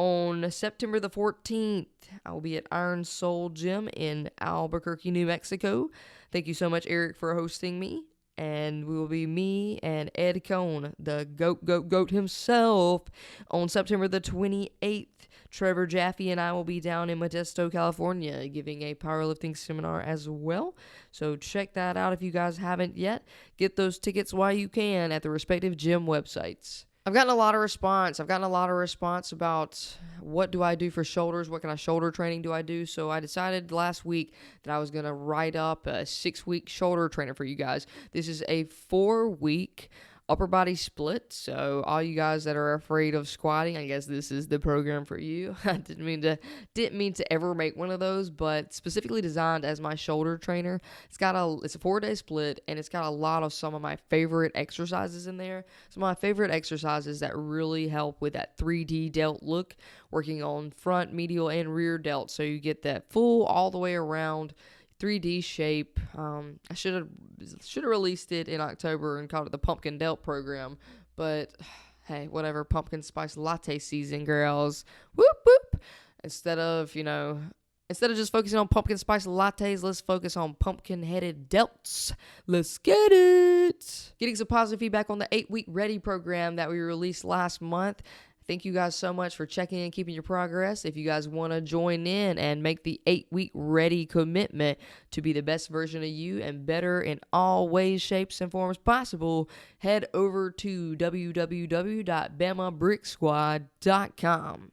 On September the 14th, I will be at Iron Soul Gym in Albuquerque, New Mexico. Thank you so much, Eric, for hosting me. And we will be me and Ed Cohn, the GOAT himself, on September the 28th. Trevor Jaffe and I will be down in Modesto, California, giving a powerlifting seminar as well. So check that out if you guys haven't yet. Get those tickets while you can at the respective gym websites. I've gotten a lot of response. About what do I do for shoulders? What kind of shoulder training do I do? So I decided last week that I was going to write up a 6-week shoulder trainer for you guys. This is a 4-week upper body split. So all you guys that are afraid of squatting, I guess this is the program for you. I didn't mean to ever make one of those, but specifically designed as my shoulder trainer. It's a 4-day split, and it's got a lot of some of my favorite exercises in there. Some of my favorite exercises that really help with that 3D delt look, working on front, medial, and rear delt. So you get that full all the way around 3D shape. I should have released it in October and called it the Pumpkin Delt Program, but hey, whatever. Pumpkin spice latte season, girls. Whoop whoop. Instead of just focusing on pumpkin spice lattes, let's focus on pumpkin-headed delts. Let's get it. Getting some positive feedback on the 8-week Ready program that we released last month. Thank you guys so much for checking in, keeping your progress. If you guys want to join in and make the 8-week Ready commitment to be the best version of you and better in all ways, shapes, and forms possible, head over to www.bamabricksquad.com.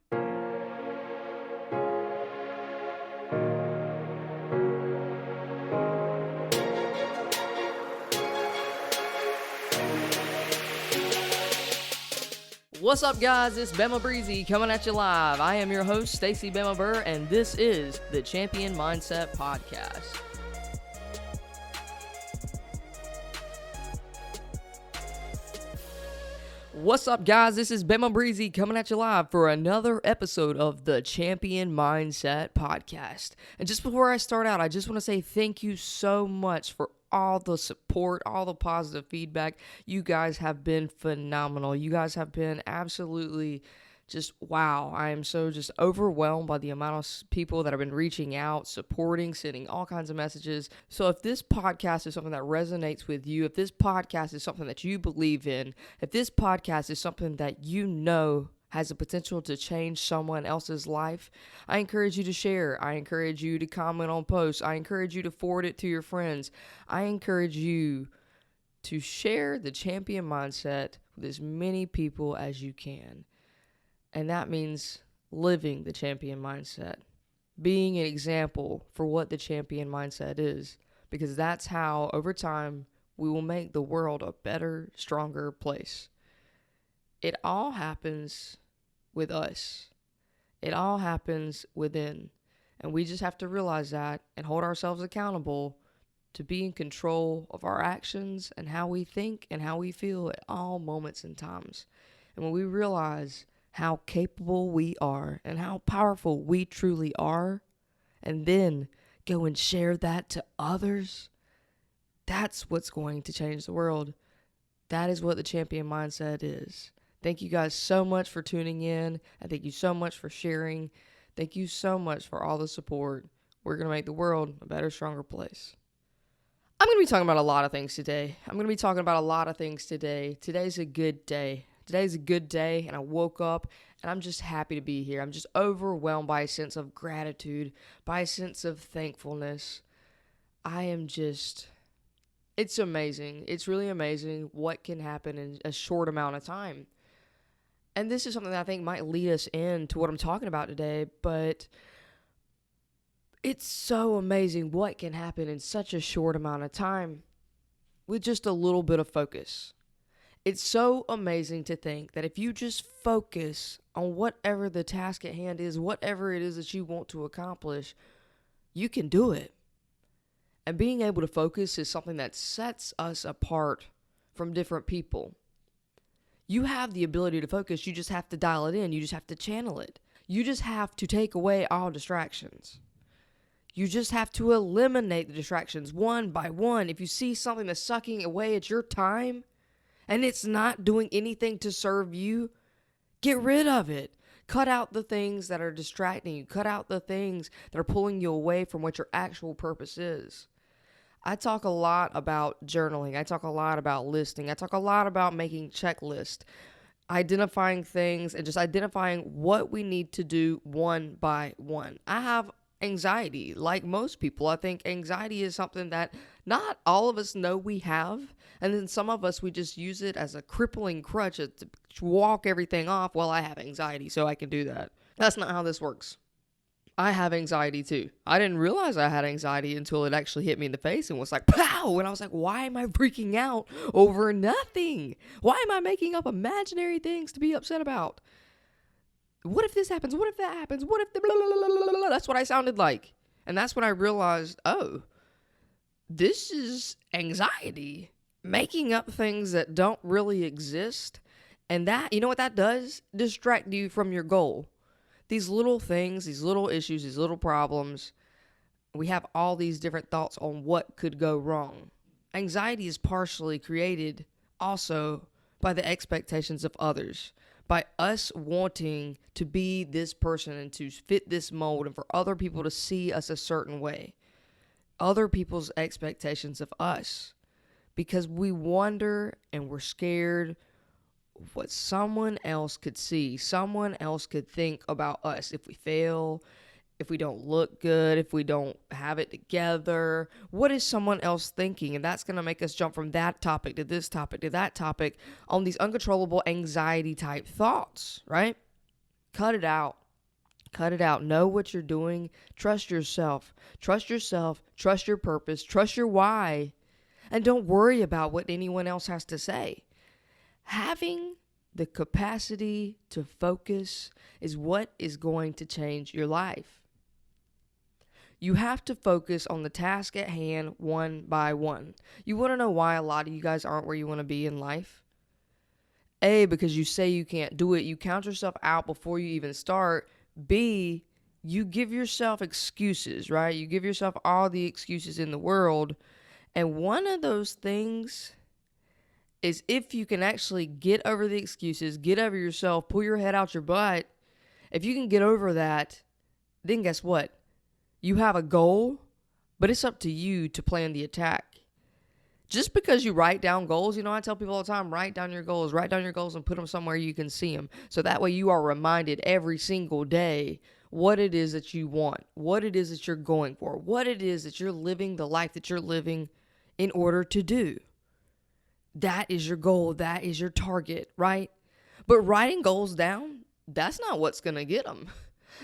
What's up, guys? It's Bama Breezy coming at you live. I am your host, Stacy Bama Burr, and this is the Champion Mindset Podcast. What's up, guys? This is Bama Breezy coming at you live for another episode of the Champion Mindset Podcast. And just before I start out, I just want to say thank you so much for all the support, all the positive feedback. You guys have been phenomenal. You guys have been absolutely just wow. I am so just overwhelmed by the amount of people that have been reaching out, supporting, sending all kinds of messages. So if this podcast is something that resonates with you, if this podcast is something that you believe in, if this podcast is something that you know has the potential to change someone else's life, I encourage you to share. I encourage you to comment on posts. I encourage you to forward it to your friends. I encourage you to share the champion mindset with as many people as you can. And that means living the champion mindset, being an example for what the champion mindset is, because that's how, over time, we will make the world a better, stronger place. It all happens with us. It all happens within. And we just have to realize that and hold ourselves accountable to be in control of our actions and how we think and how we feel at all moments and times. And when we realize how capable we are and how powerful we truly are, and then go and share that to others, that's what's going to change the world. That is what the champion mindset is. Thank you guys so much for tuning in, and thank you so much for sharing. Thank you so much for all the support. We're going to make the world a better, stronger place. I'm going to be talking about a lot of things today. Today's a good day. And I woke up, and I'm just happy to be here. I'm just overwhelmed by a sense of gratitude, by a sense of thankfulness. It's amazing. It's really amazing what can happen in a short amount of time. And this is something that I think might lead us into what I'm talking about today, but it's so amazing what can happen in such a short amount of time with just a little bit of focus. It's so amazing to think that if you just focus on whatever the task at hand is, whatever it is that you want to accomplish, you can do it. And being able to focus is something that sets us apart from different people. You have the ability to focus, you just have to dial it in, you just have to channel it. You just have to take away all distractions. You just have to eliminate the distractions one by one. If you see something that's sucking away at your time, and it's not doing anything to serve you, get rid of it. Cut out the things that are distracting you. Cut out the things that are pulling you away from what your actual purpose is. I talk a lot about journaling. I talk a lot about listing. I talk a lot about making checklists, identifying things, and just identifying what we need to do one by one. I have anxiety like most people. I think anxiety is something that not all of us know we have. And then some of us, we just use it as a crippling crutch to walk everything off. Well, I have anxiety, so I can do that. That's not how this works. I have anxiety too. I didn't realize I had anxiety until it actually hit me in the face and was like, pow! And I was like, why am I freaking out over nothing? Why am I making up imaginary things to be upset about? What if this happens? What if that happens? What if the blah, blah, blah, blah, blah? That's what I sounded like. And that's when I realized, oh, this is anxiety. Making up things that don't really exist. And that, you know what that does? Distract you from your goal. These little things, these little issues, these little problems, we have all these different thoughts on what could go wrong. Anxiety is partially created also by the expectations of others, by us wanting to be this person and to fit this mold and for other people to see us a certain way. Other people's expectations of us, because we wonder and we're scared what someone else could see, someone else could think about us if we fail, if we don't look good, if we don't have it together. What is someone else thinking? And that's going to make us jump from that topic to this topic to that topic on these uncontrollable anxiety type thoughts, right? Cut it out. Cut it out. Know what you're doing. Trust yourself. Trust yourself. Trust your purpose. Trust your why. And don't worry about what anyone else has to say. Having the capacity to focus is what is going to change your life. You have to focus on the task at hand one by one. You want to know why a lot of you guys aren't where you want to be in life? A, because you say you can't do it. You count yourself out before you even start. B, you give yourself excuses, right? You give yourself all the excuses in the world. And one of those things is if you can actually get over the excuses, get over yourself, pull your head out your butt, if you can get over that, then guess what? You have a goal, but it's up to you to plan the attack. Just because you write down goals, I tell people all the time, write down your goals and put them somewhere you can see them. So that way you are reminded every single day what it is that you want, what it is that you're going for, what it is that you're living the life that you're living in order to do. That is your goal. That is your target, right? But writing goals down, that's not what's going to get them.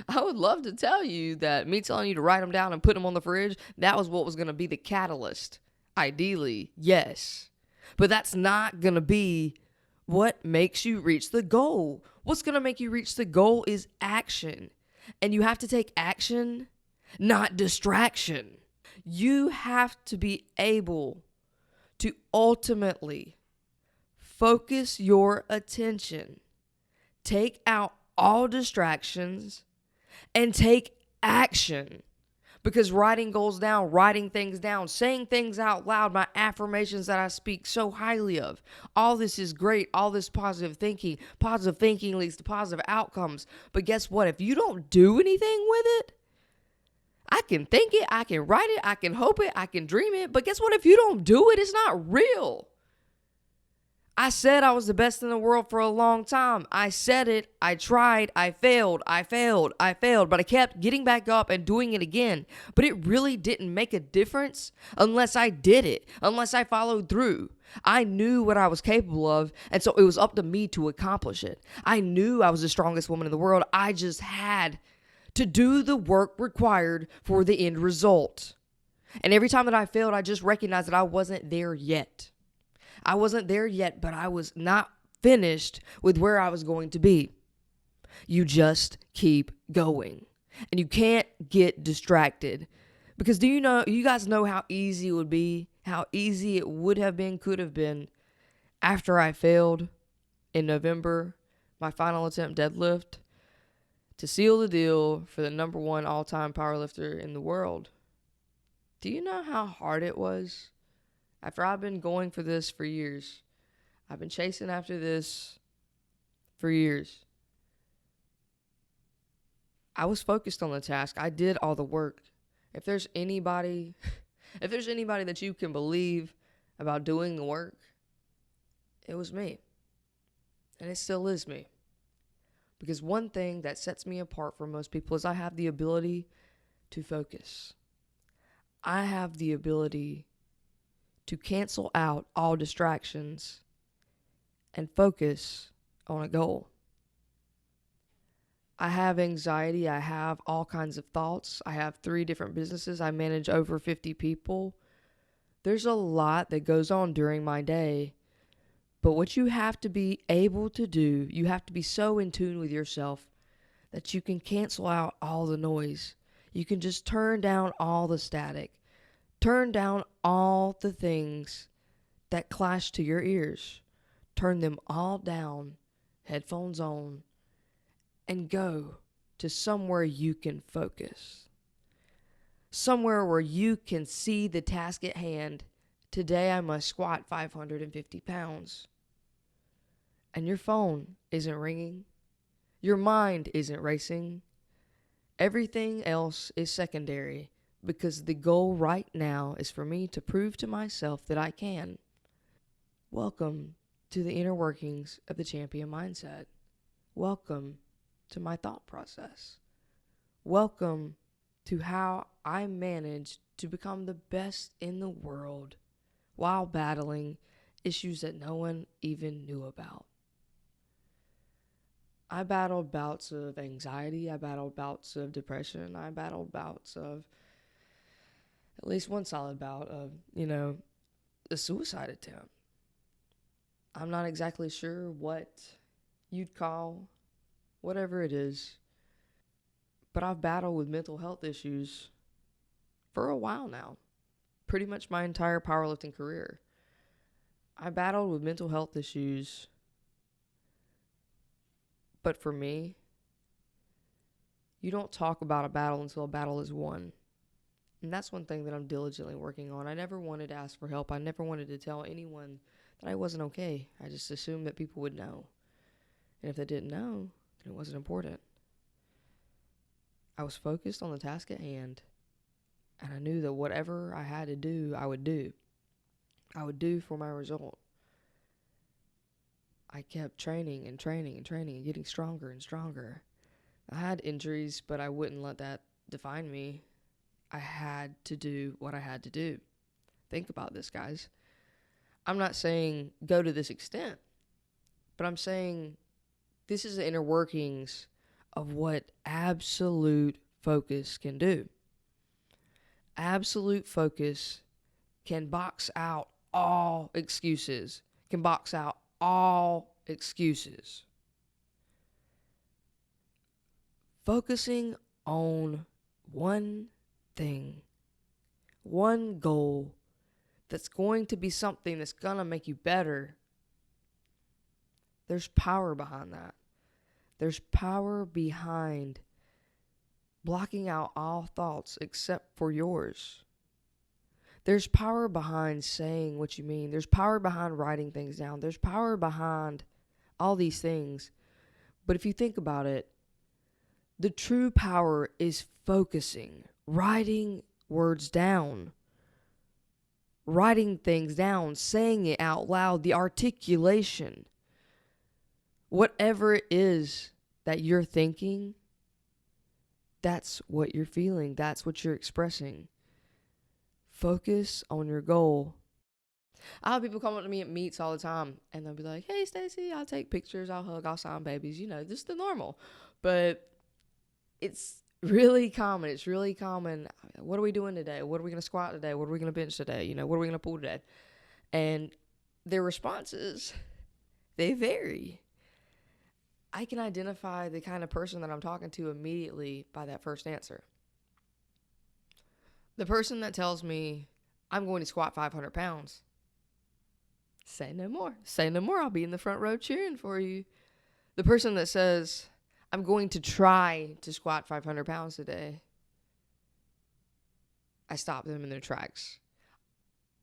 I would love to tell you that me telling you to write them down and put them on the fridge, that was what was going to be the catalyst. Ideally, yes. But that's not going to be what makes you reach the goal. What's going to make you reach the goal is action. And you have to take action, not distraction. You have to be able to ultimately focus your attention, take out all distractions, and take action. Because writing goals down, writing things down, saying things out loud, my affirmations that I speak so highly of, all this is great, all this positive thinking leads to positive outcomes. But guess what? If you don't do anything with it, I can think it, I can write it, I can hope it, I can dream it. But guess what? If you don't do it, it's not real. I said I was the best in the world for a long time. I said it, I tried, I failed, but I kept getting back up and doing it again. But it really didn't make a difference unless I did it, unless I followed through. I knew what I was capable of, and so it was up to me to accomplish it. I knew I was the strongest woman in the world. I just had to do the work required for the end result. And every time that I failed, I just recognized that I wasn't there yet. I wasn't there yet, but I was not finished with where I was going to be. You just keep going. And you can't get distracted. Because you guys know how easy it would be, how easy it would have been, could have been, after I failed in November, my final attempt deadlift, to seal the deal for the number one all-time powerlifter in the world. Do you know how hard it was? After I've been going for this for years, I've been chasing after this for years. I was focused on the task. I did all the work. If there's anybody, if there's anybody that you can believe about doing the work, it was me. And it still is me. Because one thing that sets me apart from most people is I have the ability to focus. I have the ability to cancel out all distractions and focus on a goal. I have anxiety. I have all kinds of thoughts. I have 3 different businesses. I manage over 50 people. There's a lot that goes on during my day. But what you have to be able to do, you have to be so in tune with yourself that you can cancel out all the noise. You can just turn down all the static. Turn down all the things that clash to your ears. Turn them all down, headphones on, and go to somewhere you can focus. Somewhere where you can see the task at hand. Today I must squat 550 pounds. And your phone isn't ringing. Your mind isn't racing. Everything else is secondary because the goal right now is for me to prove to myself that I can. Welcome to the inner workings of the champion mindset. Welcome to my thought process. Welcome to how I managed to become the best in the world while battling issues that no one even knew about. I battled bouts of anxiety. I battled bouts of depression. I battled bouts of at least one solid bout of, a suicide attempt. I'm not exactly sure what you'd call whatever it is, but I've battled with mental health issues for a while now. Pretty much my entire powerlifting career. I battled with mental health issues, but for me, you don't talk about a battle until a battle is won. And that's one thing that I'm diligently working on. I never wanted to ask for help. I never wanted to tell anyone that I wasn't okay. I just assumed that people would know. And if they didn't know, then it wasn't important. I was focused on the task at hand, and I knew that whatever I had to do, I would do. I would do for my result. I kept training and getting stronger and stronger. I had injuries, but I wouldn't let that define me. I had to do what I had to do. Think about this, guys. I'm not saying go to this extent, but I'm saying this is the inner workings of what absolute focus can do. Absolute focus can box out all excuses. Focusing on one thing, one goal that's going to be something that's going to make you better. There's power behind that. There's power behind blocking out all thoughts except for yours. There's power behind saying what you mean. There's power behind writing things down. There's power behind all these things. But if you think about it, the true power is focusing, writing words down, writing things down, saying it out loud, the articulation. Whatever it is that you're thinking, that's what you're feeling. That's what you're expressing. Focus on your goal. I have people come up to me at meets all the time, and they'll be like, "Hey, Stacy, I'll take pictures, I'll hug, I'll sign babies." Just the normal. But it's really common. It's really common. What are we doing today? What are we going to squat today? What are we going to bench today? What are we going to pull today? And their responses, they vary. I can identify the kind of person that I'm talking to immediately by that first answer. The person that tells me, I'm going to squat 500 pounds. Say no more. Say no more. I'll be in the front row cheering for you. The person that says, I'm going to try to squat 500 pounds today. I stop them in their tracks.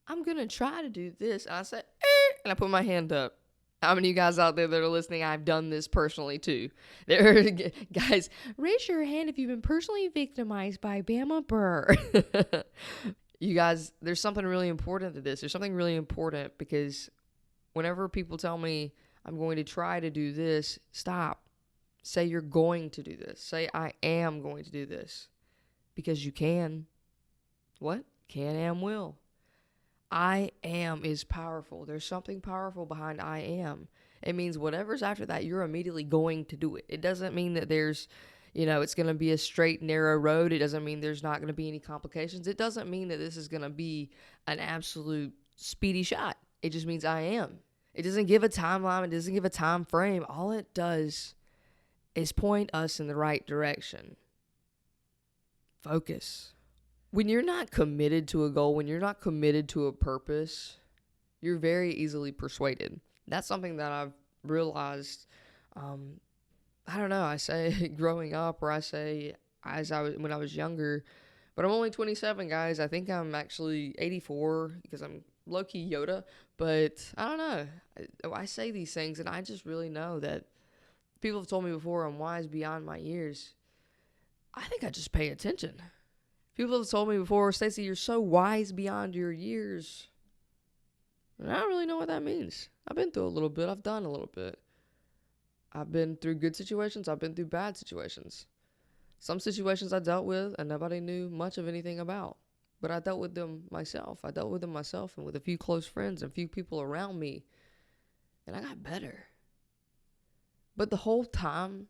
I'm going to try to do this. And I say, and I put my hand up. How many of you guys out there that are listening, I've done this personally too. There are guys, raise your hand if you've been personally victimized by Bama Burr. You guys, there's something really important to this. There's something really important because whenever people tell me I'm going to try to do this, stop. Say you're going to do this. Say I am going to do this. Because you can. What? Can, am, will. I am is powerful. There's something powerful behind I am. It means whatever's after that, you're immediately going to do it. It doesn't mean that there's, it's going to be a straight, narrow road. It doesn't mean there's not going to be any complications. It doesn't mean that this is going to be an absolute speedy shot. It just means I am. It doesn't give a timeline. It doesn't give a time frame. All it does is point us in the right direction. Focus. When you're not committed to a goal, when you're not committed to a purpose, you're very easily persuaded. That's something that I've realized, I don't know, I say growing up, or I say when I was younger, but I'm only 27, guys. I think I'm actually 84 because I'm low-key Yoda, but I don't know. I say these things, and I just really know that people have told me before I'm wise beyond my years. I think I just pay attention. People have told me before, Stacey, you're so wise beyond your years. And I don't really know what that means. I've been through a little bit. I've done a little bit. I've been through good situations. I've been through bad situations. Some situations I dealt with and nobody knew much of anything about. But I dealt with them myself. I dealt with them myself and with a few close friends and a few people around me. And I got better. But the whole time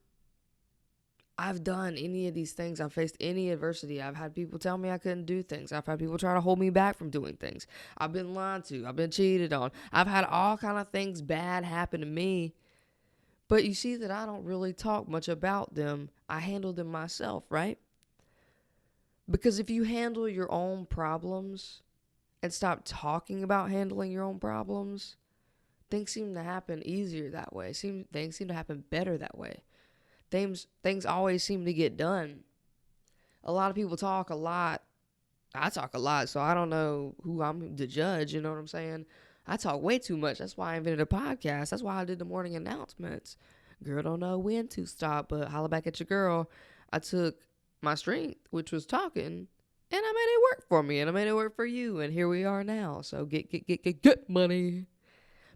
I've done any of these things, I've faced any adversity, I've had people tell me I couldn't do things, I've had people try to hold me back from doing things, I've been lied to, I've been cheated on, I've had all kind of things bad happen to me, but you see that I don't really talk much about them. I handle them myself, right? Because if you handle your own problems and stop talking about handling your own problems, things seem to happen easier that way. Things seem to happen better that way. Things always seem to get done. A lot of people talk a lot. I talk a lot, so I don't know who I'm to judge, you know what I'm saying? I talk way too much. That's why I invented a podcast. That's why I did the morning announcements. Girl don't know when to stop, but holla back at your girl. I took my strength, which was talking, and I made it work for me, and I made it work for you, and here we are now. So get money.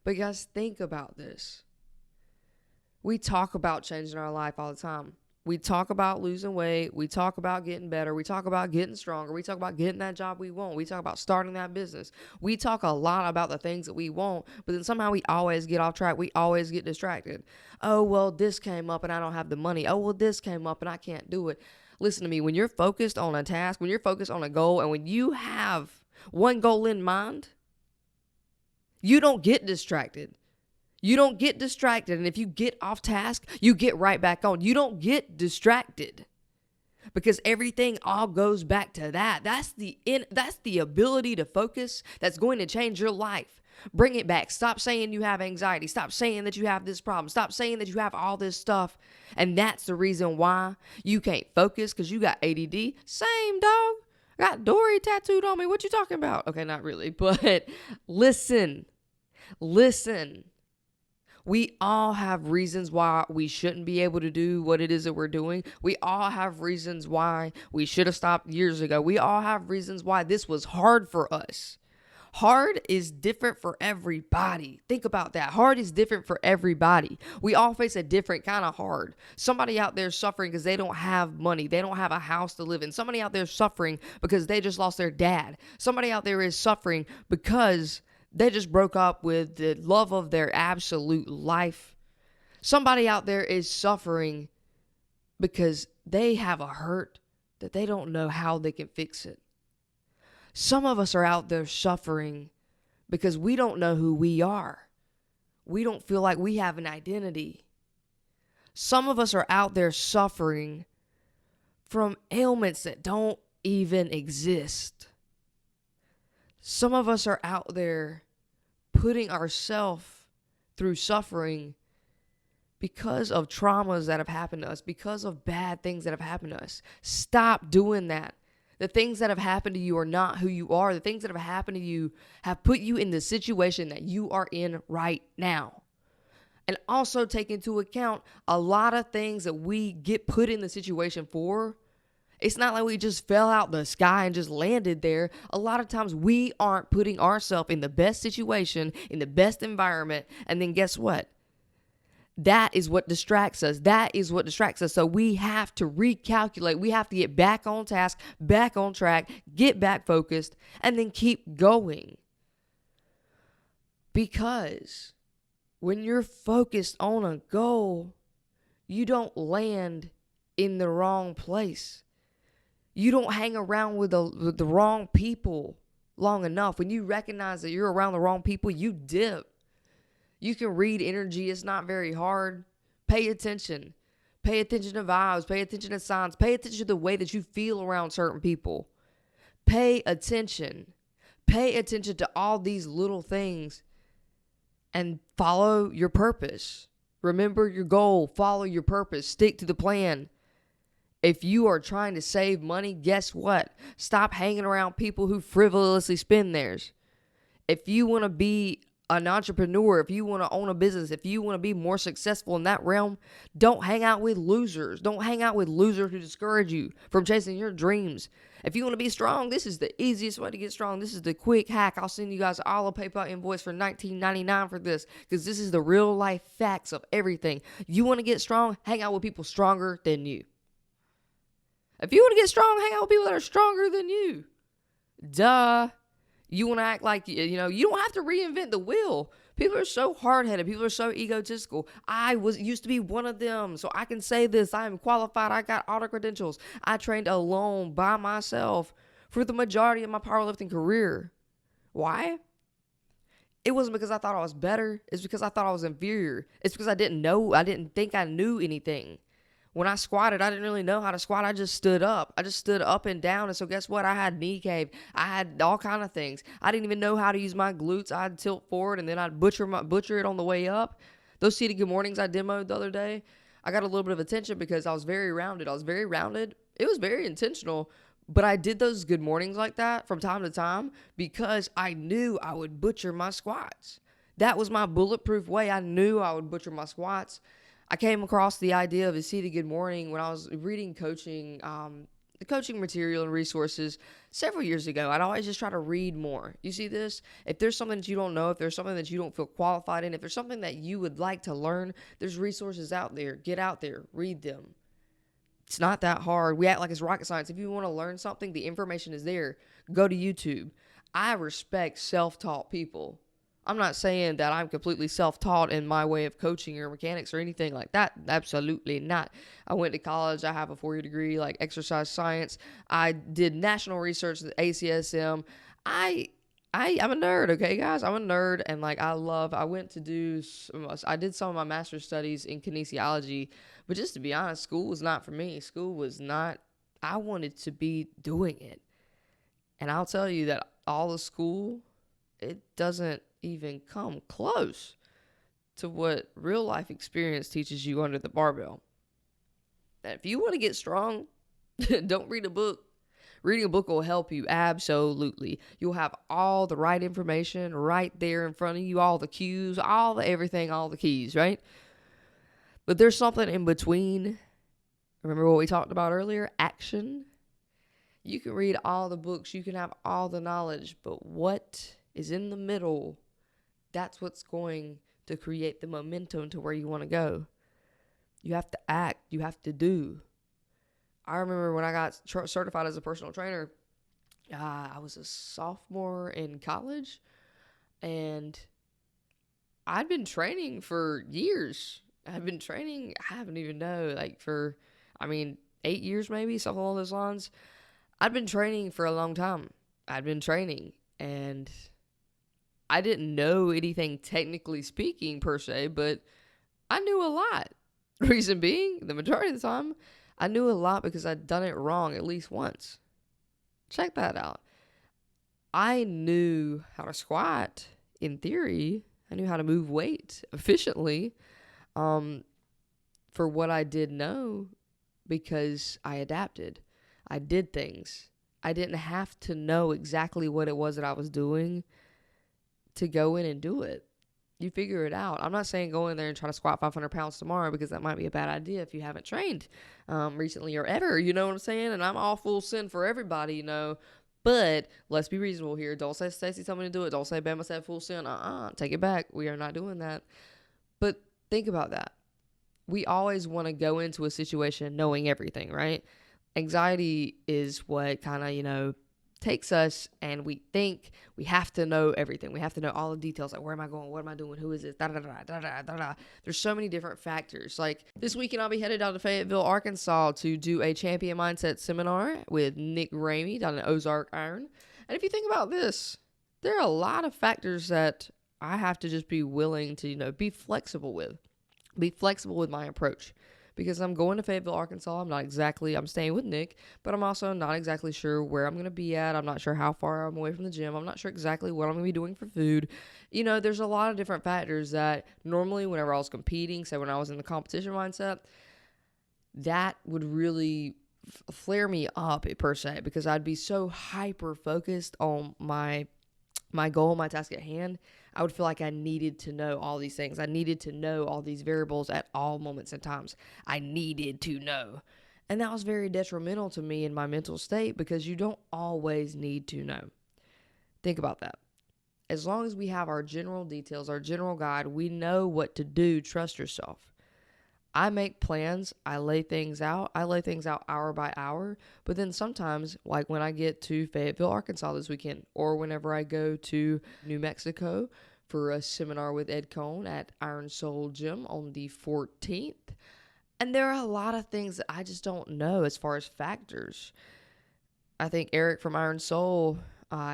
But guys, think about this. We talk about changing our life all the time. We talk about losing weight. We talk about getting better. We talk about getting stronger. We talk about getting that job we want. We talk about starting that business. We talk a lot about the things that we want, but then somehow we always get off track. We always get distracted. Oh, well, this came up and I don't have the money. Oh, well, this came up and I can't do it. Listen to me. When you're focused on a task, when you're focused on a goal, and when you have one goal in mind, you don't get distracted. You don't get distracted, and if you get off task, you get right back on. You don't get distracted because everything all goes back to that. That's the ability to focus that's going to change your life. Bring it back. Stop saying you have anxiety. Stop saying that you have this problem. Stop saying that you have all this stuff, and that's the reason why you can't focus, because you got ADD. Same, dog. I got Dory tattooed on me. What you talking about? Okay, not really, but listen. We all have reasons why we shouldn't be able to do what it is that we're doing. We all have reasons why we should have stopped years ago. We all have reasons why this was hard for us. Hard is different for everybody. Think about that. Hard is different for everybody. We all face a different kind of hard. Somebody out there suffering because they don't have money. They don't have a house to live in. Somebody out there suffering because they just lost their dad. Somebody out there is suffering because they just broke up with the love of their absolute life. Somebody out there is suffering because they have a hurt that they don't know how they can fix it. Some of us are out there suffering because we don't know who we are. We don't feel like we have an identity. Some of us are out there suffering from ailments that don't even exist. Some of us are out there putting ourselves through suffering because of traumas that have happened to us, because of bad things that have happened to us. Stop doing that. The things that have happened to you are not who you are. The things that have happened to you have put you in the situation that you are in right now. And also take into account a lot of things that we get put in the situation for. It's not like we just fell out the sky and just landed there. A lot of times we aren't putting ourselves in the best situation, in the best environment. And then guess what? That is what distracts us. So we have to recalculate. We have to get back on task, back on track, get back focused, and then keep going. Because when you're focused on a goal, you don't land in the wrong place. You don't hang around with the wrong people long enough. When you recognize that you're around the wrong people, you dip. You can read energy. It's not very hard. Pay attention. Pay attention to vibes. Pay attention to signs. Pay attention to the way that you feel around certain people. Pay attention. Pay attention to all these little things and follow your purpose. Remember your goal. Follow your purpose. Stick to the plan. If you are trying to save money, guess what? Stop hanging around people who frivolously spend theirs. If you want to be an entrepreneur, if you want to own a business, if you want to be more successful in that realm, don't hang out with losers. Don't hang out with losers who discourage you from chasing your dreams. If you want to be strong, this is the easiest way to get strong. This is the quick hack. I'll send you guys all a PayPal invoice for $19.99 for this, because this is the real life facts of everything. You want to get strong? Hang out with people stronger than you. If you want to get strong, hang out with people that are stronger than you. Duh. You want to act like, you don't have to reinvent the wheel. People are so hard-headed. People are so egotistical. I used to be one of them, so I can say this. I am qualified. I got all the credentials. I trained alone by myself for the majority of my powerlifting career. Why? It wasn't because I thought I was better. It's because I thought I was inferior. It's because I didn't think I knew anything. When I squatted, I didn't really know how to squat. I just stood up. I just stood up and down. And so guess what? I had knee cave. I had all kind of things. I didn't even know how to use my glutes. I'd tilt forward and then I'd butcher it on the way up. Those seated good mornings I demoed the other day, I got a little bit of attention because I was very rounded. It was very intentional. But I did those good mornings like that from time to time because I knew I would butcher my squats. That was my bulletproof way. I knew I would butcher my squats. I came across the idea of a seated good morning when I was reading coaching, the coaching material and resources several years ago. I'd always just try to read more. You see this? If there's something that you don't know, if there's something that you don't feel qualified in, if there's something that you would like to learn, there's resources out there. Get out there, read them. It's not that hard. We act like it's rocket science. If you want to learn something, the information is there. Go to YouTube. I respect self-taught people. I'm not saying that I'm completely self-taught in my way of coaching or mechanics or anything like that. Absolutely not. I went to college. I have a 4-year degree, like exercise science. I did national research at ACSM. I'm a nerd, okay, guys? I'm a nerd, and I did some of my master's studies in kinesiology, but just to be honest, school was not for me. I wanted to be doing it. And I'll tell you that all the school, it doesn't even come close to what real life experience teaches you under the barbell. And if you want to get strong, don't read a book. Reading a book will help you, absolutely. You'll have all the right information right there in front of you, all the cues, all the everything, all the keys, right? But there's something in between. Remember what we talked about earlier? Action. You can read all the books, you can have all the knowledge, but what is in the middle, that's what's going to create the momentum to where you want to go. You have to act. You have to do. I remember when I got certified as a personal trainer, I was a sophomore in college, and I'd been training for years. I haven't even know, 8 years maybe, something along those lines. I'd been training for a long time. And I didn't know anything technically speaking per se, but I knew a lot. Reason being, the majority of the time, I knew a lot because I'd done it wrong at least once. Check that out. I knew how to squat in theory. I knew how to move weight efficiently for what I did know because I adapted. I did things. I didn't have to know exactly what it was that I was doing to go in and do it. You figure it out. I'm not saying go in there and try to squat 500 pounds tomorrow, because that might be a bad idea if you haven't trained recently or ever. You know what I'm saying? And I'm all full send for everybody, But let's be reasonable here. Don't say Stacey told me to do it. Don't say Bama said full send. Take it back. We are not doing that. But think about that. We always want to go into a situation knowing everything, right? Anxiety is what kind of, takes us, and we think we have to know everything. We have to know all the details. Like, where am I going? What am I doing? Who is this? Da, da, da, da, da, da, da. There's so many different factors. Like, this weekend, I'll be headed down to Fayetteville, Arkansas to do a champion mindset seminar with Nick Ramey down at Ozark Iron. And if you think about this, there are a lot of factors that I have to just be willing to, be flexible with. Be flexible with my approach. Because I'm going to Fayetteville, Arkansas. I'm staying with Nick, but I'm also not exactly sure where I'm going to be at. I'm not sure how far I'm away from the gym. I'm not sure exactly what I'm going to be doing for food. There's a lot of different factors that normally whenever I was competing, say when I was in the competition mindset, that would really flare me up per se, because I'd be so hyper focused on my goal, my task at hand. I would feel like I needed to know all these things. I needed to know all these variables at all moments and times. I needed to know. And that was very detrimental to me in my mental state, because you don't always need to know. Think about that. As long as we have our general details, our general guide, we know what to do. Trust yourself. I make plans. I lay things out hour by hour. But then sometimes, like when I get to Fayetteville, Arkansas this weekend, or whenever I go to New Mexico for a seminar with Ed Cohn at Iron Soul Gym on the 14th. And there are a lot of things that I just don't know as far as factors. I think Eric from Iron Soul,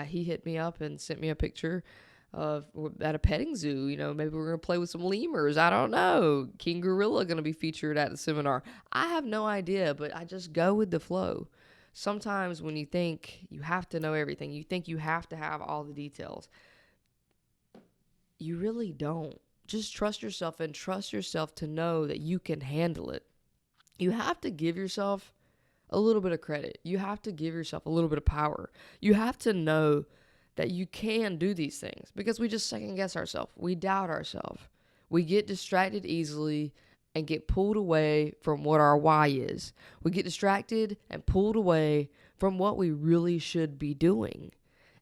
he hit me up and sent me a picture at a petting zoo. Maybe we're going to play with some lemurs. I don't know. King Gorilla going to be featured at the seminar. I have no idea, but I just go with the flow. Sometimes when you think you have to know everything, you think you have to have all the details, you really don't. Just trust yourself, and trust yourself to know that you can handle it. You have to give yourself a little bit of credit. You have to give yourself a little bit of power. You have to know that you can do these things, because we just second guess ourselves. We doubt ourselves. We get distracted easily and get pulled away from what our why is. We get distracted and pulled away from what we really should be doing.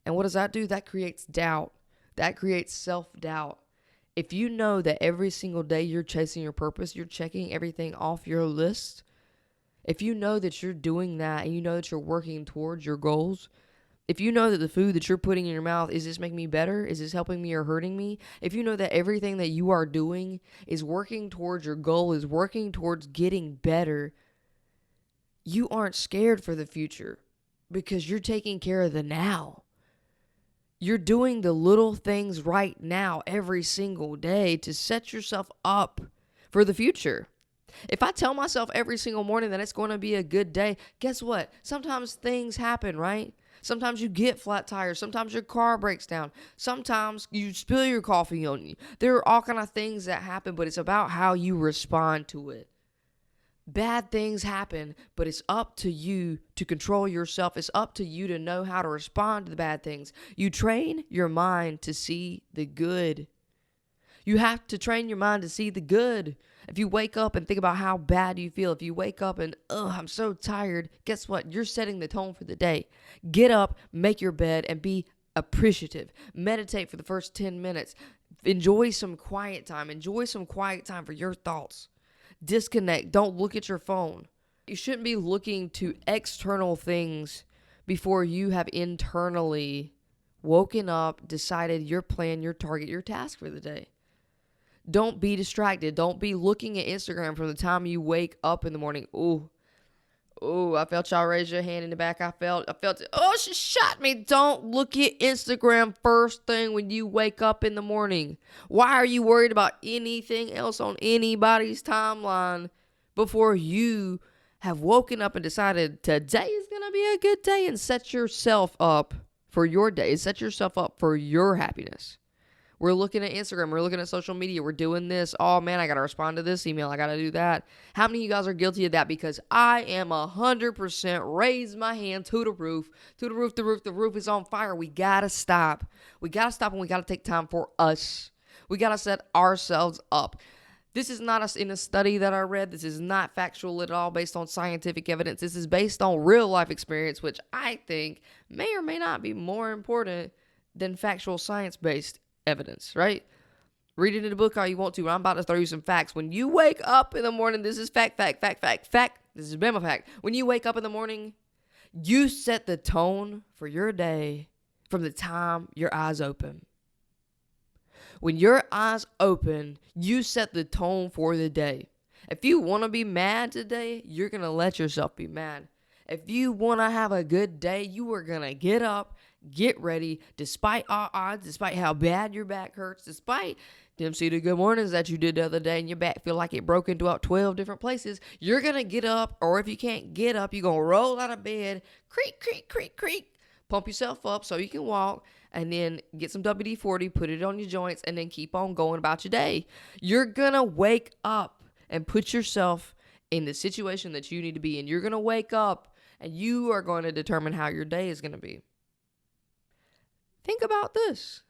And what does that do? That creates doubt. That creates self-doubt. If you know that every single day you're chasing your purpose, you're checking everything off your list, if you know that you're doing that and you know that you're working towards your goals, if you know that the food that you're putting in your mouth, is this making me better? Is this helping me or hurting me? If you know that everything that you are doing is working towards your goal, is working towards getting better, you aren't scared for the future, because you're taking care of the now. You're doing the little things right now every single day to set yourself up for the future. If I tell myself every single morning that it's going to be a good day, guess what? Sometimes things happen, right? Sometimes you get flat tires. Sometimes your car breaks down. Sometimes you spill your coffee on you. There are all kind of things that happen, but it's about how you respond to it. Bad things happen, but it's up to you to control yourself. It's up to you to know how to respond to the bad things. You train your mind to see the good. You have to train your mind to see the good. If you wake up and think about how bad you feel, if you wake up and, I'm so tired, guess what? You're setting the tone for the day. Get up, make your bed, and be appreciative. Meditate for the first 10 minutes. Enjoy some quiet time. Enjoy some quiet time for your thoughts. Disconnect. Don't look at your phone. You shouldn't be looking to external things before you have internally woken up, decided your plan, your target, your task for the day. Don't be distracted. Don't be looking at Instagram from the time you wake up in the morning. Ooh, I felt y'all raise your hand in the back. I felt it. Oh, she shot me. Don't look at Instagram first thing when you wake up in the morning. Why are you worried about anything else on anybody's timeline before you have woken up and decided today is going to be a good day, and set yourself up for your day? Set yourself up for your happiness. We're looking at Instagram. We're looking at social media. We're doing this. Oh, man, I got to respond to this email. I got to do that. How many of you guys are guilty of that? Because I am 100%. Raise my hand to the roof. To the roof, the roof. The roof is on fire. We got to stop. We got to stop, and we got to take time for us. We got to set ourselves up. This is not in a study that I read. This is not factual at all based on scientific evidence. This is based on real life experience, which I think may or may not be more important than factual science-based evidence, right? Read it in the book all you want to. I'm about to throw you some facts. When you wake up in the morning, this is fact. This is Bama fact. When you wake up in the morning, you set the tone for your day from the time your eyes open. When your eyes open, you set the tone for the day. If you want to be mad today, you're going to let yourself be mad. If you want to have a good day, you are going to get up, get ready, despite all odds, despite how bad your back hurts, despite them see the good mornings that you did the other day and your back feel like it broke into about 12 different places. You're going to get up, or if you can't get up, you're going to roll out of bed, creak, creak, creak, creak, pump yourself up so you can walk, and then get some WD-40, put it on your joints, and then keep on going about your day. You're going to wake up and put yourself in the situation that you need to be in. You're going to wake up, and you are going to determine how your day is going to be. Think about this.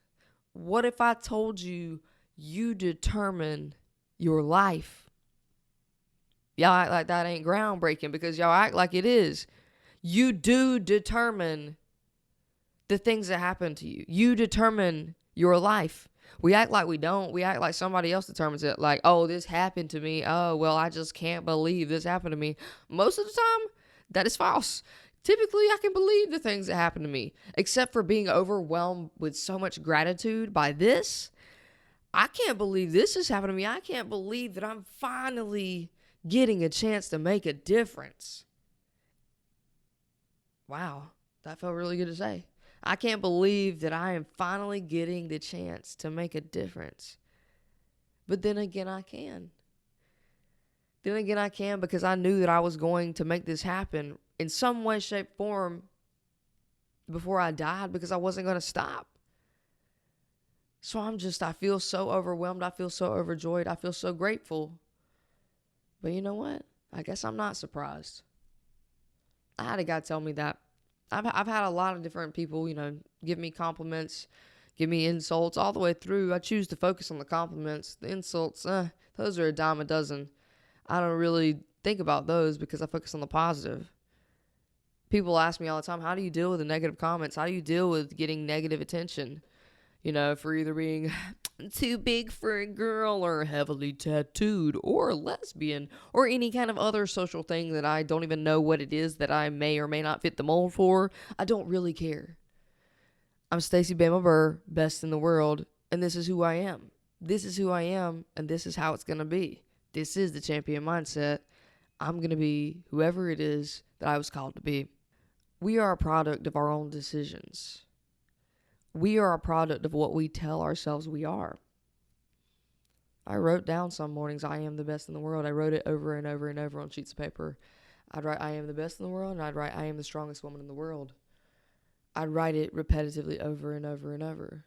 What if I told you you determine your life? Y'all act like that ain't groundbreaking because y'all act like it is. You do determine the things that happen to you. You determine your life. We act like we don't. We act like somebody else determines it. Like, oh, this happened to me. Oh, well, I just can't believe this happened to me. Most of the time, that is false. Typically, I can believe the things that happen to me, except for being overwhelmed with so much gratitude by this. I can't believe this has happened to me. I can't believe that I'm finally getting a chance to make a difference. Wow, that felt really good to say. I can't believe that I am finally getting the chance to make a difference. But then again, I can. Then again, I can because I knew that I was going to make this happen in some way, shape, form before I died because I wasn't going to stop. So I feel so overwhelmed. I feel so overjoyed. I feel so grateful. But you know what? I guess I'm not surprised. I had a guy tell me that. I've had a lot of different people, give me compliments, give me insults all the way through. I choose to focus on the compliments. The insults, those are a dime a dozen. I don't really think about those because I focus on the positive. People ask me all the time, how do you deal with the negative comments? How do you deal with getting negative attention? For either being too big for a girl or heavily tattooed or lesbian or any kind of other social thing that I don't even know what it is that I may or may not fit the mold for. I don't really care. I'm Stacey Bama Burr, best in the world, and this is who I am. This is who I am, and this is how it's going to be. This is the champion mindset. I'm going to be whoever it is that I was called to be. We are a product of our own decisions. We are a product of what we tell ourselves we are. I wrote down some mornings, I am the best in the world. I wrote it over and over and over on sheets of paper. I'd write, I am the best in the world, and I'd write, I am the strongest woman in the world. I'd write it repetitively over and over and over.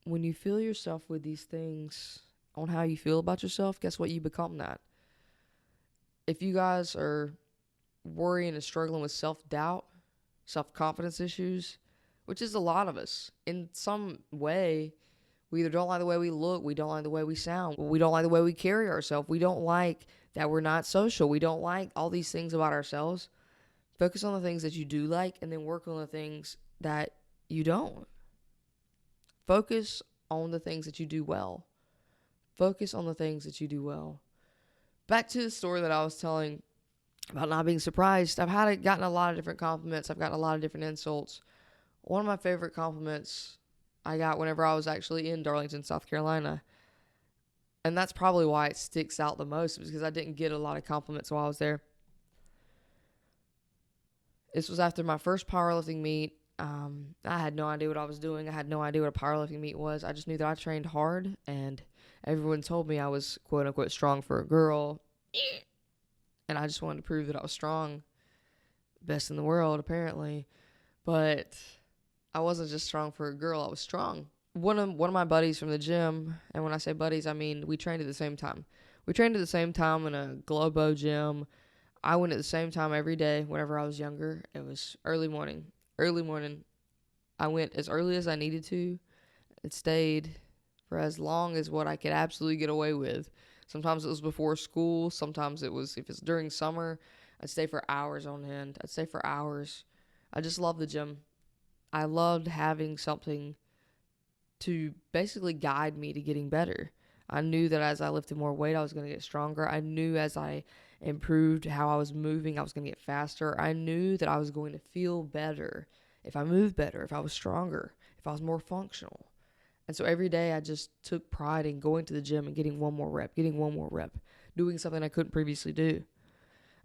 When you fill yourself with these things on how you feel about yourself, guess what? You become that. If you guys are worrying and struggling with self-doubt, self-confidence issues, which is a lot of us, in some way, we either don't like the way we look, we don't like the way we sound, we don't like the way we carry ourselves, we don't like that we're not social, we don't like all these things about ourselves. Focus on the things that you do like and then work on the things that you don't. Focus on the things that you do well. Focus on the things that you do well. Back to the story that I was telling about not being surprised. I've gotten a lot of different compliments. I've gotten a lot of different insults. One of my favorite compliments I got whenever I was actually in Darlington, South Carolina. And that's probably why it sticks out the most, because I didn't get a lot of compliments while I was there. This was after my first powerlifting meet. I had no idea what I was doing. I had no idea what a powerlifting meet was. I just knew that I trained hard, and everyone told me I was quote-unquote strong for a girl. And I just wanted to prove that I was strong. Best in the world, apparently. But I wasn't just strong for a girl. I was strong. One of my buddies from the gym, and when I say buddies, I mean we trained at the same time. We trained at the same time in a Globo gym. I went at the same time every day whenever I was younger. It was early morning. I went as early as I needed to, It stayed for as long as what I could absolutely get away with. Sometimes it was before school. Sometimes it was, if it's during summer, I'd stay for hours on end. I'd stay for hours. I just love the gym. I loved having something to basically guide me to getting better. I knew that as I lifted more weight, I was going to get stronger. I knew as I improved how I was moving, I was going to get faster. I knew that I was going to feel better if I moved better, if I was stronger, if I was more functional. And so every day I just took pride in going to the gym and getting one more rep, doing something I couldn't previously do.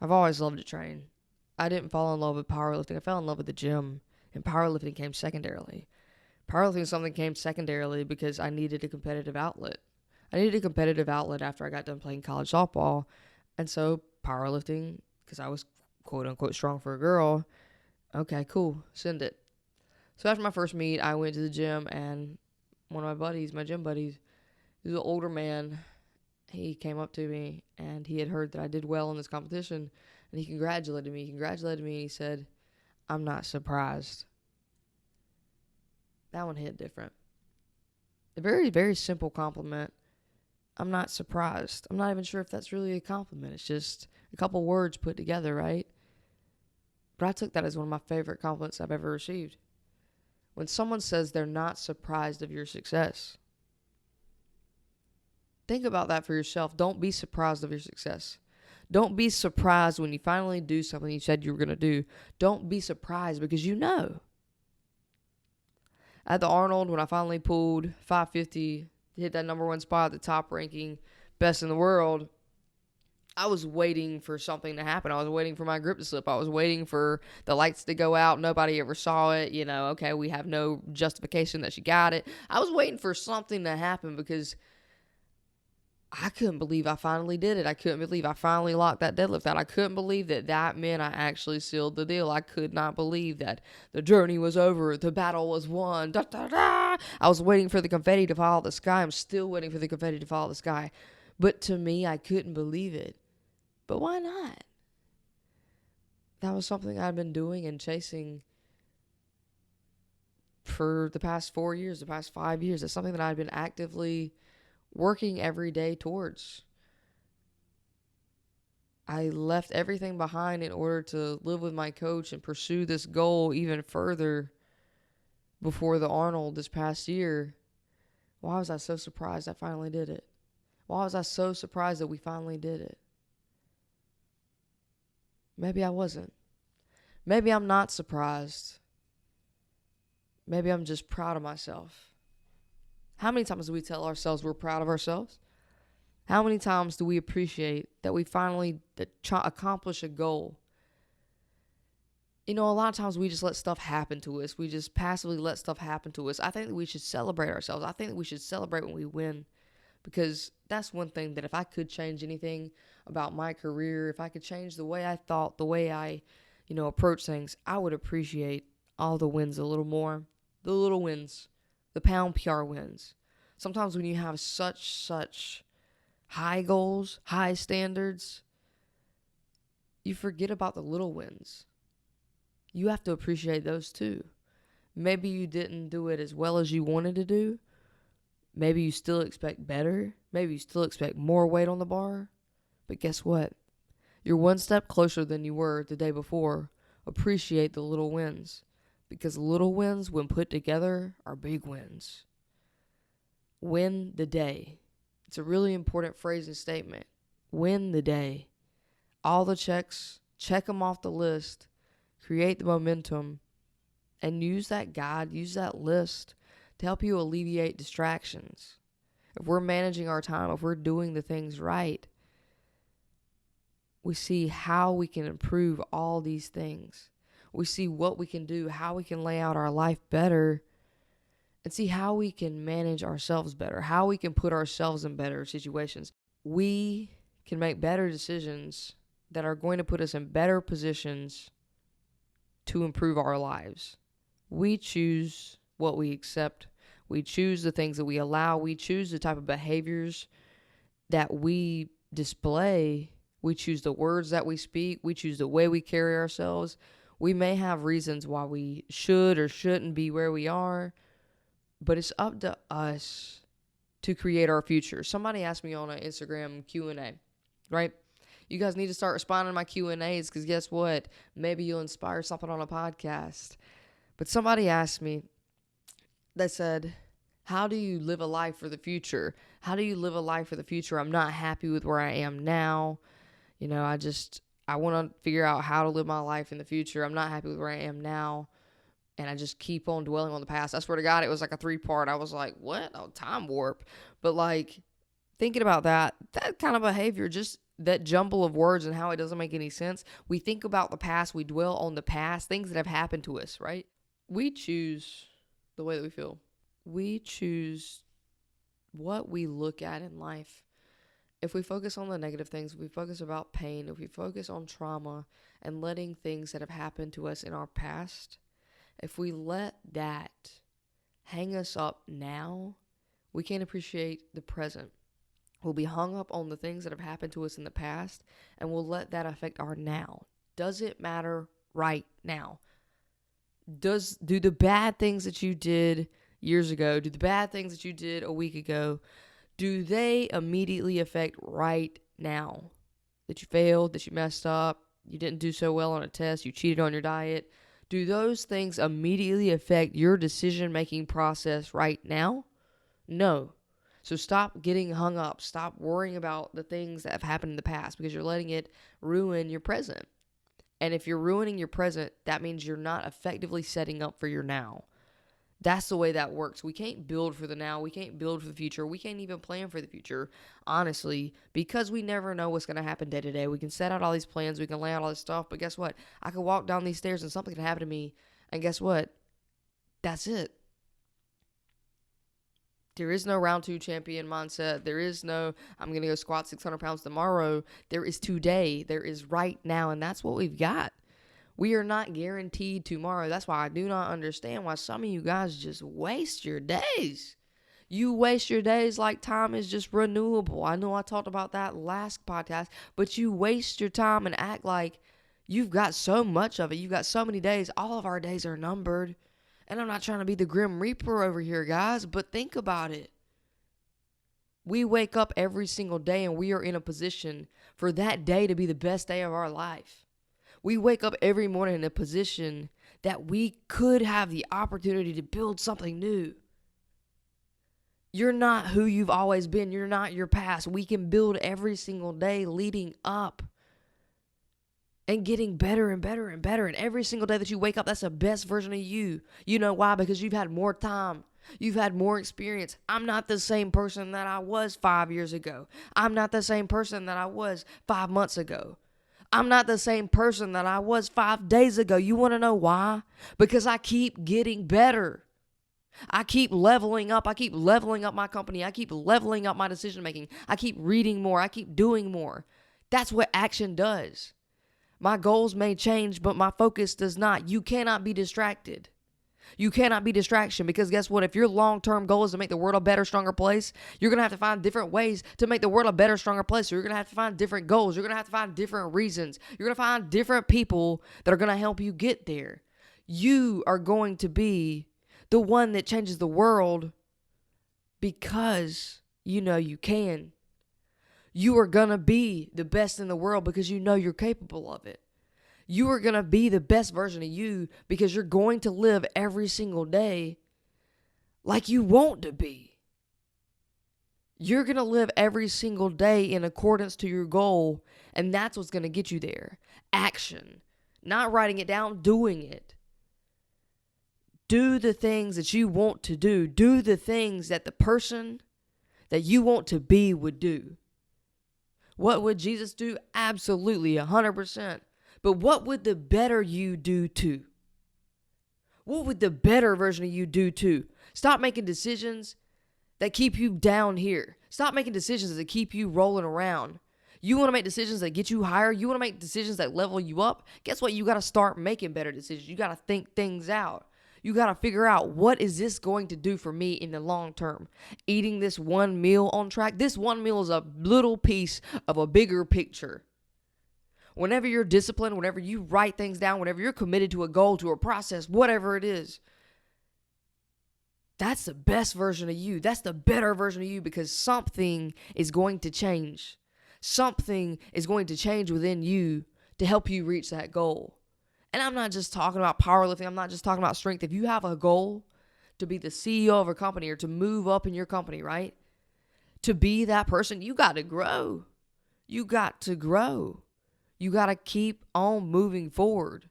I've always loved to train. I didn't fall in love with powerlifting. I fell in love with the gym, and powerlifting came secondarily. Powerlifting something came secondarily because I needed a competitive outlet. I needed a competitive outlet after I got done playing college softball. And so powerlifting, because I was quote unquote strong for a girl, okay, cool, send it. So after my first meet, I went to the gym, and one of my buddies, my gym buddies, he was an older man. He came up to me, and he had heard that I did well in this competition, and he congratulated me. And he said, "I'm not surprised." That one hit different. A very, very simple compliment. I'm not surprised. I'm not even sure if that's really a compliment. It's just a couple words put together, right? But I took that as one of my favorite compliments I've ever received. When someone says they're not surprised of your success, think about that for yourself. Don't be surprised of your success. Don't be surprised when you finally do something you said you were going to do. Don't be surprised because you know. At the Arnold, when I finally pulled 550, hit that number one spot at the top ranking, best in the world, I was waiting for something to happen. I was waiting for my grip to slip. I was waiting for the lights to go out. Nobody ever saw it. Okay, we have no justification that she got it. I was waiting for something to happen because I couldn't believe I finally did it. I couldn't believe I finally locked that deadlift out. I couldn't believe that meant I actually sealed the deal. I could not believe that the journey was over. The battle was won. Da, da, da. I was waiting for the confetti to fall out of the sky. I'm still waiting for the confetti to fall out of the sky. But to me, I couldn't believe it. But why not? That was something I'd been doing and chasing for the past 4 years, the past 5 years. It's something that I'd been actively working every day towards. I left everything behind in order to live with my coach and pursue this goal even further before the Arnold this past year. Why was I so surprised I finally did it? Why was I so surprised that we finally did it? Maybe I wasn't. Maybe I'm not surprised. Maybe I'm just proud of myself. How many times do we tell ourselves we're proud of ourselves? How many times do we appreciate that we finally accomplish a goal? A lot of times we just let stuff happen to us. We just passively let stuff happen to us. I think that we should celebrate ourselves. I think that we should celebrate when we win, because that's one thing that if I could change anything about my career, if I could change the way I thought, the way I, approach things, I would appreciate all the wins a little more. The little wins. The pound PR wins. Sometimes when you have such high goals, high standards, you forget about the little wins. You have to appreciate those too. Maybe you didn't do it as well as you wanted to do. Maybe you still expect better. Maybe you still expect more weight on the bar. But guess what? You're one step closer than you were the day before. Appreciate the little wins. Because little wins, when put together, are big wins. Win the day. It's a really important phrase and statement. Win the day. All the checks, check them off the list. Create the momentum. And use that guide, use that list to help you alleviate distractions. If we're managing our time, if we're doing the things right, we see how we can improve all these things. We see what we can do, how we can lay out our life better, and see how we can manage ourselves better, how we can put ourselves in better situations. We can make better decisions that are going to put us in better positions to improve our lives. We choose what we accept. We choose the things that we allow. We choose the type of behaviors that we display. We choose the words that we speak. We choose the way we carry ourselves. We may have reasons why we should or shouldn't be where we are, But it's up to us to create our future. Somebody asked me on an Instagram Q&A, right? You guys need to start responding to my Q&As because guess what? Maybe you'll inspire something on a podcast. But somebody asked me, they said, how do you live a life for the future? How do you live a life for the future? I'm not happy with where I am now. You know, I want to figure out how to live my life in the future. I'm not happy with where I am now. And I just keep on dwelling on the past. I swear to God, it was like a 3-part. I was like, what? Oh, time warp. But like, thinking about that kind of behavior, just that jumble of words and how it doesn't make any sense. We think about the past. We dwell on the past, things that have happened to us, right? We choose the way that we feel. We choose what we look at in life. If we focus on the negative things, if we focus about pain, if we focus on trauma and letting things that have happened to us in our past, if we let that hang us up now, we can't appreciate the present. We'll be hung up on the things that have happened to us in the past, and we'll let that affect our now. Does it matter right now? Do the bad things that you did years ago, do the bad things that you did a week ago, do they immediately affect right now? That you failed, that you messed up, you didn't do so well on a test, you cheated on your diet. Do those things immediately affect your decision-making process right now? No. So stop getting hung up. Stop worrying about the things that have happened in the past because you're letting it ruin your present. And if you're ruining your present, that means you're not effectively setting up for your now. That's the way that works. We can't build for the now. We can't build for the future. We can't even plan for the future, honestly, because we never know what's going to happen day to day. We can set out all these plans. We can lay out all this stuff. But guess what? I can walk down these stairs and something can happen to me. And guess what? That's it. There is no round 2 champion mindset. There is no, I'm going to go squat 600 pounds tomorrow. There is today. There is right now. And that's what we've got. We are not guaranteed tomorrow. That's why I do not understand why some of you guys just waste your days. You waste your days like time is just renewable. I know I talked about that last podcast, but you waste your time and act like you've got so much of it. You've got so many days. All of our days are numbered. And I'm not trying to be the Grim Reaper over here, guys, but think about it. We wake up every single day and we are in a position for that day to be the best day of our life. We wake up every morning in a position that we could have the opportunity to build something new. You're not who you've always been. You're not your past. We can build every single day leading up and getting better and better and better. And every single day that you wake up, that's the best version of you. You know why? Because you've had more time. You've had more experience. I'm not the same person that I was 5 years ago. I'm not the same person that I was 5 months ago. I'm not the same person that I was 5 days ago. You want to know why? Because I keep getting better. I keep leveling up. I keep leveling up my company. I keep leveling up my decision making. I keep reading more. I keep doing more. That's what action does. My goals may change, but my focus does not. You cannot be distracted. You cannot be distraction because guess what? If your long-term goal is to make the world a better, stronger place, you're going to have to find different ways to make the world a better, stronger place. So you're going to have to find different goals. You're going to have to find different reasons. You're going to find different people that are going to help you get there. You are going to be the one that changes the world because you know you can. You are going to be the best in the world because you know you're capable of it. You are going to be the best version of you because you're going to live every single day like you want to be. You're going to live every single day in accordance to your goal, and that's what's going to get you there. Action. Not writing it down, doing it. Do the things that you want to do. Do the things that the person that you want to be would do. What would Jesus do? Absolutely, 100%. But what would the better you do too? What would the better version of you do too? Stop making decisions that keep you down here. Stop making decisions that keep you rolling around. You want to make decisions that get you higher? You want to make decisions that level you up? Guess what? You got to start making better decisions. You got to think things out. You got to figure out, what is this going to do for me in the long term? Eating this one meal on track. This one meal is a little piece of a bigger picture. Whenever you're disciplined, whenever you write things down, whenever you're committed to a goal, to a process, whatever it is, That's the best version of you. That's the better version of you, because something is going to change. Something is going to change within you to help you reach that goal. And I'm not just talking about powerlifting. I'm not just talking about strength. If you have a goal to be the CEO of a company or to move up in your company, right? To be that person, you got to grow. You got to grow. You got to keep on moving forward.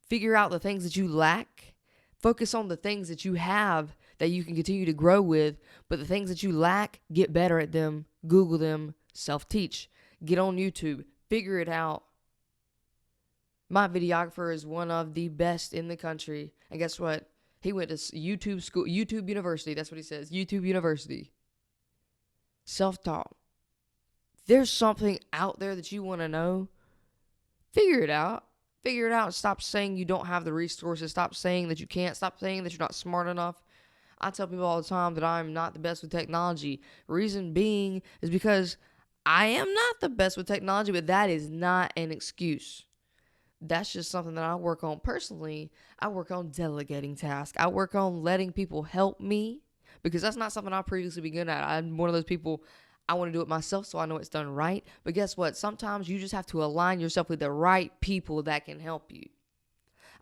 Figure out the things that you lack. Focus on the things that you have that you can continue to grow with. But the things that you lack, get better at them. Google them. Self-teach. Get on YouTube. Figure it out. My videographer is one of the best in the country. And guess what? He went to YouTube school, YouTube University. That's what he says. YouTube University. Self-taught. There's something out there that you want to know. Figure it out. Figure it out. Stop saying you don't have the resources. Stop saying that you can't. Stop saying that you're not smart enough. I tell people all the time that I'm not the best with technology. Reason being is because I am not the best with technology, but that is not an excuse. That's just something that I work on personally. I work on delegating tasks. I work on letting people help me, because that's not something I previously been good at. I'm one of those people, I want to do it myself so I know it's done right. But guess what? Sometimes you just have to align yourself with the right people that can help you.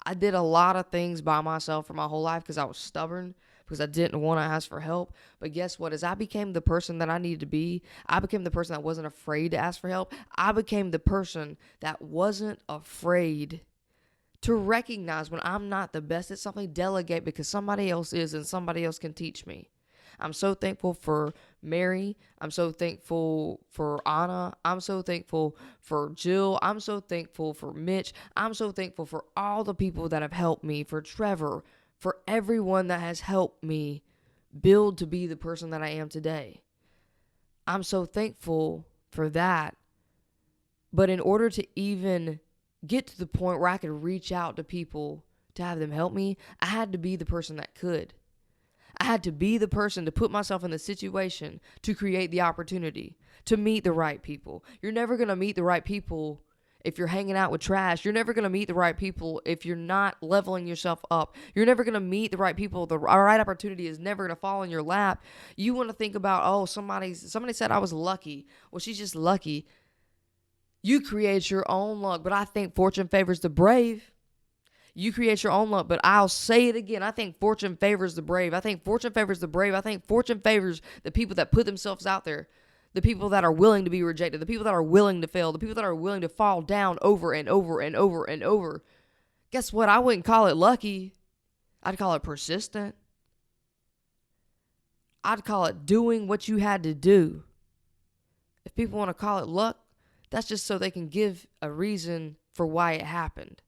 I did a lot of things by myself for my whole life because I was stubborn, because I didn't want to ask for help. But guess what? As I became the person that I needed to be, I became the person that wasn't afraid to ask for help. I became the person that wasn't afraid to recognize when I'm not the best at something, delegate, because somebody else is and somebody else can teach me. I'm so thankful for Mary. I'm so thankful for Anna. I'm so thankful for Jill. I'm so thankful for Mitch. I'm so thankful for all the people that have helped me, for Trevor, for everyone that has helped me build to be the person that I am today. I'm so thankful for that. But in order to even get to the point where I could reach out to people to have them help me, I had to be the person that could. I had to be the person to put myself in the situation to create the opportunity to meet the right people. You're never going to meet the right people if you're hanging out with trash. You're never going to meet the right people if you're not leveling yourself up. You're never going to meet the right people. The right opportunity is never going to fall in your lap. You want to think about, oh, somebody said I was lucky. Well, she's just lucky. You create your own luck, but I think fortune favors the brave. You create your own luck, but I'll say it again. I think fortune favors the brave. I think fortune favors the brave. I think fortune favors the people that put themselves out there. The people that are willing to be rejected. The people that are willing to fail. The people that are willing to fall down over and over and over and over. Guess what? I wouldn't call it lucky. I'd call it persistent. I'd call it doing what you had to do. If people want to call it luck, that's just so they can give a reason for why it happened.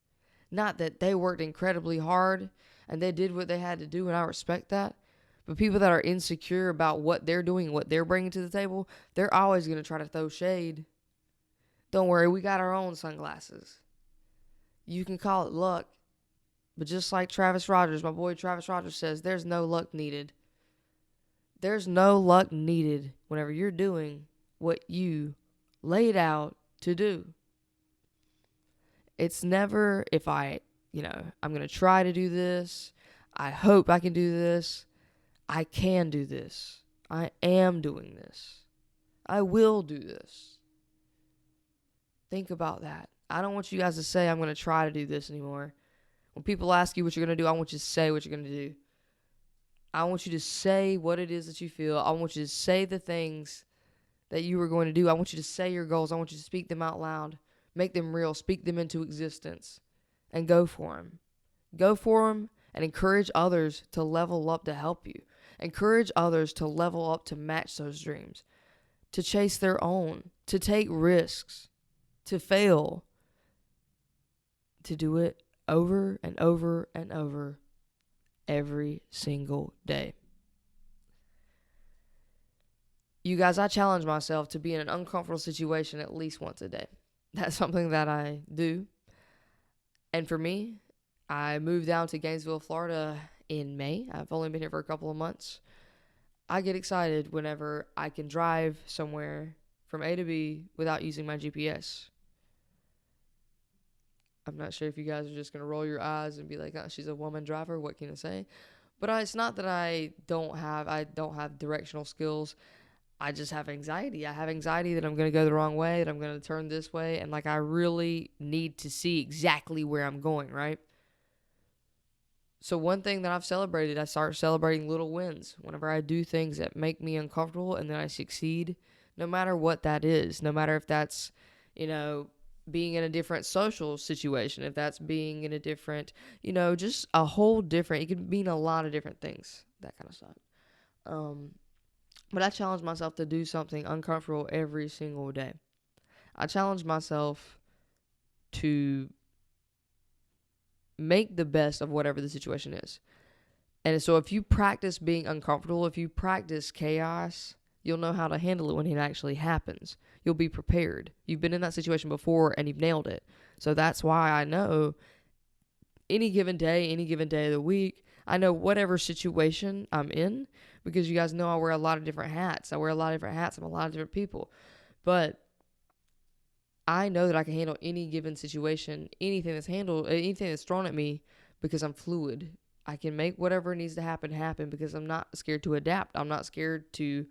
Not that they worked incredibly hard and they did what they had to do, and I respect that. But people that are insecure about what they're doing and what they're bringing to the table, they're always going to try to throw shade. Don't worry, we got our own sunglasses. You can call it luck, but just like Travis Rogers, my boy Travis Rogers says, there's no luck needed. There's no luck needed whenever you're doing what you laid out to do. It's never if I'm going to try to do this. I hope I can do this. I can do this. I am doing this. I will do this. Think about that. I don't want you guys to say I'm going to try to do this anymore. When people ask you what you're going to do, I want you to say what you're going to do. I want you to say what it is that you feel. I want you to say the things that you were going to do. I want you to say your goals. I want you to speak them out loud. Make them real. Speak them into existence. And go for them. Go for them and encourage others to level up to help you. Encourage others to level up to match those dreams. To chase their own. To take risks. To fail. To do it over and over and over every single day. You guys, I challenge myself to be in an uncomfortable situation at least once a day. That's something that I do. And for me, I moved down to Gainesville, Florida in May. I've only been here for a couple of months. I get excited whenever I can drive somewhere from A to B without using my GPS. I'm not sure if you guys are just going to roll your eyes and be like, oh, she's a woman driver. What can I say? But it's not that I don't have directional skills. I just have anxiety. I have anxiety that I'm going to go the wrong way, that I'm going to turn this way, and like I really need to see exactly where I'm going, right? So one thing that I've celebrated, I start celebrating little wins whenever I do things that make me uncomfortable and then I succeed, no matter what that is, no matter if that's, you know, being in a different social situation, if that's being in a different, just a whole different, it could mean a lot of different things, that kind of stuff. But I challenge myself to do something uncomfortable every single day. I challenge myself to make the best of whatever the situation is. And so if you practice being uncomfortable, if you practice chaos, you'll know how to handle it when it actually happens. You'll be prepared. You've been in that situation before and you've nailed it. So that's why I know any given day of the week, I know whatever situation I'm in, because you guys know I wear a lot of different hats. I'm a lot of different people. But I know that I can handle any given situation, anything that's thrown at me, because I'm fluid. I can make whatever needs to happen because I'm not scared to adapt. I'm not scared to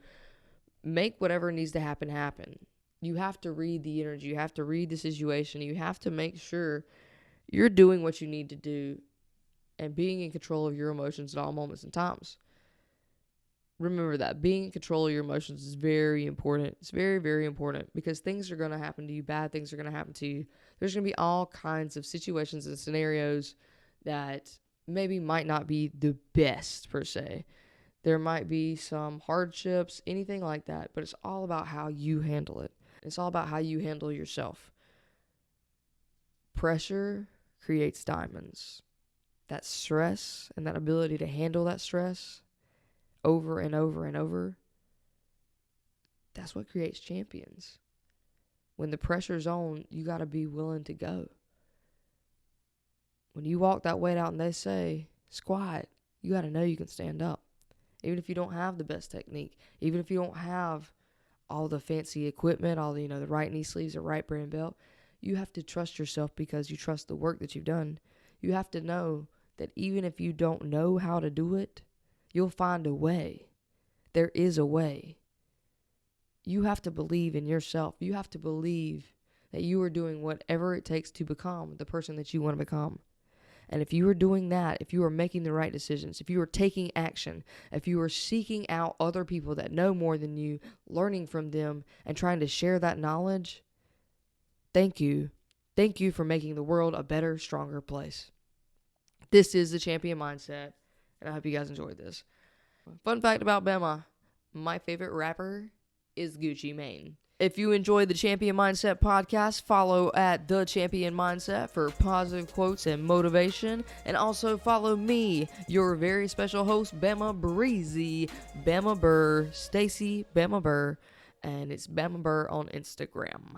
make whatever needs to happen. You have to read the energy. You have to read the situation. You have to make sure you're doing what you need to do and being in control of your emotions at all moments and times. Remember that being in control of your emotions is very important. It's very, very important, because things are going to happen to you. Bad things are going to happen to you. There's going to be all kinds of situations and scenarios that maybe might not be the best per se. There might be some hardships, anything like that, but it's all about how you handle it. It's all about how you handle yourself. Pressure creates diamonds. That stress and that ability to handle that stress over and over and over, that's what creates champions. When the pressure's on, you got to be willing to go. When you walk that weight out and they say, squat, you got to know you can stand up. Even if you don't have the best technique, even if you don't have all the fancy equipment, all the, the right knee sleeves, the right brand belt, you have to trust yourself because you trust the work that you've done. You have to know that even if you don't know how to do it, you'll find a way. There is a way. You have to believe in yourself. You have to believe that you are doing whatever it takes to become the person that you want to become. And if you are doing that, if you are making the right decisions, if you are taking action, if you are seeking out other people that know more than you, learning from them, and trying to share that knowledge, thank you. Thank you for making the world a better, stronger place. This is the Champion Mindset, and I hope you guys enjoyed this. Fun fact about Bama, my favorite rapper is Gucci Mane. If you enjoyed the Champion Mindset podcast, follow at The Champion Mindset for positive quotes and motivation. And also follow me, your very special host, Bama Breezy, Bama Burr, Stacy Bama Burr, and it's Bama Burr on Instagram.